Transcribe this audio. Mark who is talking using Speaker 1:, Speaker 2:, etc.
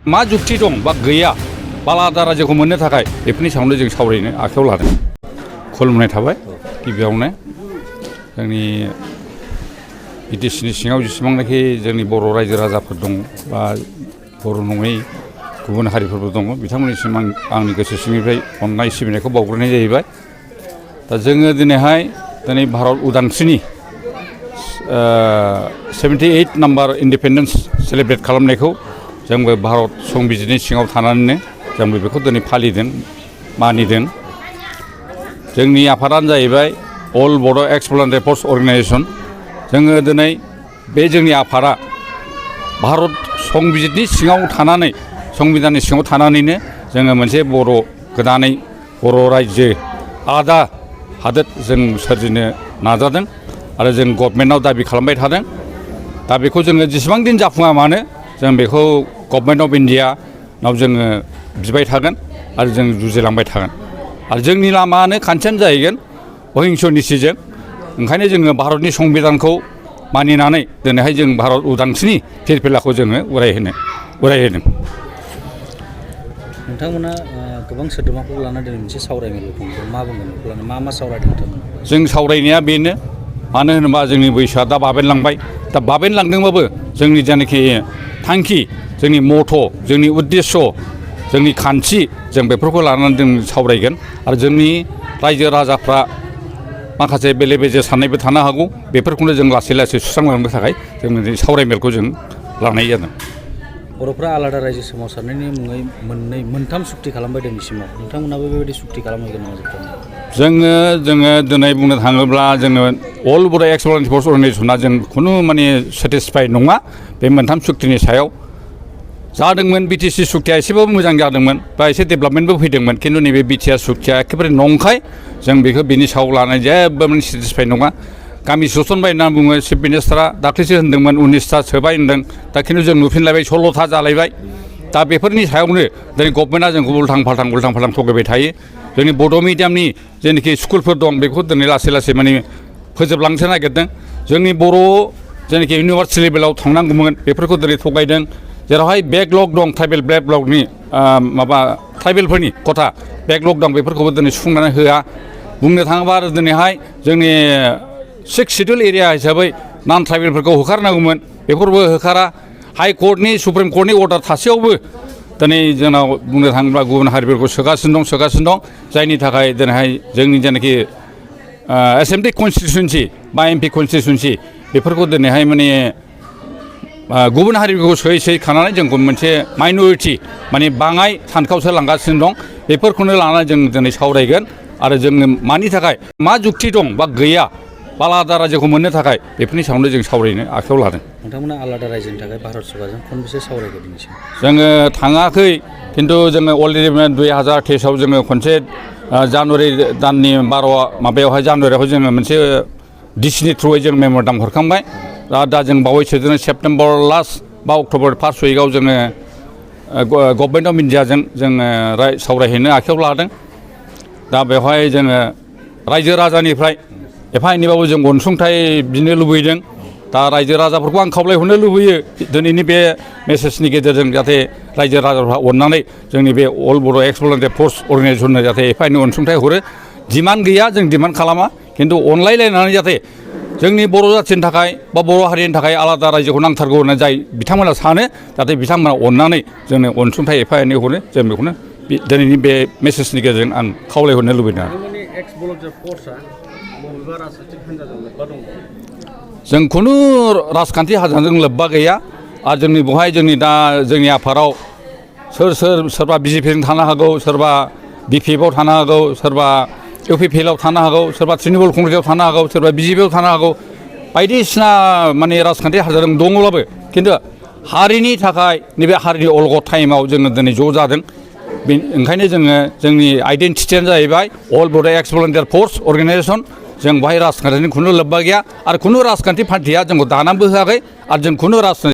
Speaker 1: मा जुक्ति दं बा गैया आलादा रायजोखौ मोननो थाखाय बेफोरनि सायावनो जों सावरायनो आखायाव लादों। खुलुमनाय थाबाय गिबियावनो जोंनि बिटिसिनि सिङाव जेसेबांनाखि जोंनि बर' रायजो राजाफोर दं बा बर' नङै गुबुन हारिफोरबो दङ बिथांमोननिसिम आंनि गोसो सिंनिफ्राय अननाय सिबिनायखौ बावग्रोनाय जाहैबाय। दा जोङो दिनै भारत उदांस्रिनि 78 नाम्बार इन्डिपेन्डेन्स सेलेब्रेट खालामनायखौ जोंबो भारत संबिजिरनि सिङाव थानानैनो जोंबो बेखौ दिनै फालिदों मानिदों। जोंनि आफादानो जाहैबाय अल बड' एक्स भलुन्टारि फर्स अर्गेनाइजेसन। जोङो दिनै बे जोंनि आफादा भारत संबिजिरनि सिङाव थानानै संबिधाननि सिङाव थानानैनो जोङो मोनसे बर' गोदानै बर' रायजो आलादा हादोर जों सोरजिनो नाजादों आरो जों गभर्नमेन्टआव दाबि खालामबाय थादों। दा बेखौ जोङो जेसेबां दिन जाफुङा मानो जों बेखौ गभर्नमेन्ट अफ इन्डियानाव जोङो बिबाय थागोन आरो जों जुजिलांबाय थागोन आरो जोंनि लामायानो खान्थियानो जाहैगोन अहिंस निसिजों। ओंखायनो जोङो भारतनि संबिधानखौ मानिनानै दिनैहाय जों भारत उदांस्रिनि फिरफिलाखौ जोङो उरायहोदों।
Speaker 2: नोंथांमोना गोबां सोद्रोमाफोरखौ लानानै दिनै मोनसे सावरायमेल खुंदों। मा बुंगोन बेखौ लानानै मा सावरायदों नोंथांमोना?
Speaker 1: जों सावरायनाया बेनो, मानो होनोबा जोंनि बैसोआ दा बाबेनलांबाय। दा बाबेनलांदोंबाबो जोंनि जायनाखि थांखि, जोंनि मथ', जोंनि उद्देश्य, जोंनि खान्थि जों बेफोरखौ लानानै जों सावरायगोन आरो जोंनि रायजो राजाफ्रा माखासे बेले बेजे साननायबो थानो हागौ। बेफोरखौनो जों लासै लासै सुस्रांलांनो थाखाय जों सावरायमेलखौ जों लानाय जादों।
Speaker 2: बर'फ्रा आलादा रायजो सोमावसारनायनि मुङै मोनथाम सुक्ति खालामबाय दिनैसिमाव। नोंथांमोनाबो बेबायदि सुक्ति खालामहैगोन नामा जोबथारनायाव? जोङो दिनै बुंनो थाङोब्ला जोङो अल बड' एक्स भलुन्टारि फर्स अर्गेनाइजेसना जों खुनु सेटिसफाइड नङा बे मोनथाम सुक्तिनि सायाव। जादोंमोन बिटिसि सुक्तिया एसेबाबो मोजां जादोंमोन बा एसे डेभेलपमेन्टबो फैदोंमोन, खिन्थु नैबे बिटिआर सुक्तिया एखेबारे नंखाय। जों बेखौ बिनि सायाव लानाय जेबो सेटिसफाइड नङा। गामि सोसनबाय होनना बुङो चिफ मिनिस्टारा, दाख्लैसो होनदोंमोन 19टा सोबाय होनदों। दा खिन्थु जों नुफिनलायबाय 16टा जालायबाय। दा बेफोरनि सायावनो दिनै गभर्नमेन्टआ जोंखौ उल्थां फाल्थां थगायबाय थायो। जोंनि बड' मिडियामनि जेनाखि स्कुलफोर दं बेखौ दिनै लासै लासै फोजोबलांनो नागिरदों। जोंनि बर' जेनाखि इउनिभार्सिटि लेभेलाव थांनांगौमोन बेफोरखौ दिनै थगायदों। जेरावहाय बेकलग दं ट्राइबेल बेकलगनि ट्राइबेलफोरनि खथा बेकलग दं बेफोरखौबो दिनै सुफुंनानै होआ। बुंनो थाङोबा आरो दिनैहाय जोंनि 6 सिडुल एरिया हिसाबै नन ट्राइबेलफोरखौ होखारनांगौमोन, बेफोरबो होखारा। हाइ कर्टनि सुप्रिम कर्टनि अर्डार थासेयावबो दिनै जोंनाव बुंनो थाङोब्ला गुबुन हारिफोरखौ सोगासिनो दं। जायनि थाखाय दिनैहाय जोंनि जेनाखि एसेमब्लि कनस्टिटुन्सि बा एमपि कनस्टिटुन्सि बेफोरखौ दिनैहाय गुबुन हारिफोरखौ सोयै खानानै जोंखौ मोनसे माइन'रिटि बाङाय सानखावसो लांगासिनो दं। बेफोरखौनो लानानै जों दिनै सावरायगोन आरो जोङो मानि थाखाय मा जुक्ति दं बा गैया आलादा रायजोखौ मोननो थाखाय बेफोरनि सायावनो जों सावरायनो आखायाव लादों। नोंथांमोना आलादा रायजोनि थाखाय भारत सरकारजों खनबेसे सावरायगोन दिनैसिम?
Speaker 1: जोङो थाङाखै, खिन्थु जोङो अलरेडि 2023आव जोङो खनसे जानुवारि दाननि 12 जानुवारियावहाय जोङो मोनसे डिसिनि थ्रुयै जों मेम'रेन्डाम हरखांबाय। दा जों बावैसो सेप्तेम्बर लास्ट बा अक्ट'बर फार्स्ट उइकआव जोङो गभर्नमेन्ट अफ इन्डियाजों जोङो सावरायहैनो आखायाव लादों। दा बेवहाय जोङो रायजो राजानिफ्राय एफा एनैबाबो जों अनसुंथाइ बिनो लुबैदों। दा रायजो राजाफोरखौ आं खावलायहरनो लुबैयो दिनैनि बे मेसेजनि गेजेरजों जाहाथे रायजो राजाफ्रा अननानै जोंनि बे अल बड' एक्स भलुन्टारि फर्स अर्गेनाइजेसननो जाहाथे एफा एनै अनसुंथाइ हरो। डिमान्ड गैया, जों डिमान्ड खालामा, खिन्थु अनलायलायनानै जाहाथे जोंनि बर' जाथिनि थाखाय बा बर' हारिनि थाखाय आलादा रायजोखौ नांथारगौ होननानै जाय बिथांमोना सानो, जाहाथे बिथांमोना अननानै जोंनो अनसुंथाइ एफा एनै हरो। जों बेखौनो दिनैनि बे मेसेजनि गेजेरजों आं खावलायहरनो लुबैदों। जों खुनु राजखान्थि हान्जाजों लोब्बा गैया आरो जोंनि बेवहाय जोंनि आफादाव सोरबा बिजेपिजों थानो हागौ, सोरबा बिपिएफआव थानो हागौ, सोरबा इउपिपिएलआव थानो हागौ, सोरबा तृणमूल कंग्रेसआव थानो हागौ, सोरबा बिजेपिआव थानो हागौ। बायदिसिना राजखान्थि हान्जाजों दङब्लाबो खिन्थु हारिनि थाखाय नैबे हारिनि अलगद टाइमाव जोङो दिनै ज' जादों। ओंखायनो जोंनि आइडेन्टिटियानो जाहैबाय अल बड' एक्स भलुन्टारि फर्स अर्गेनाइजेसन। जों बेवहाय राजखान्थिनि खुनु लोब्बा गैया आरो खुनु राजखान्थि पार्टिया जोंखौ दानानैबो होआखै आरो जों खुनु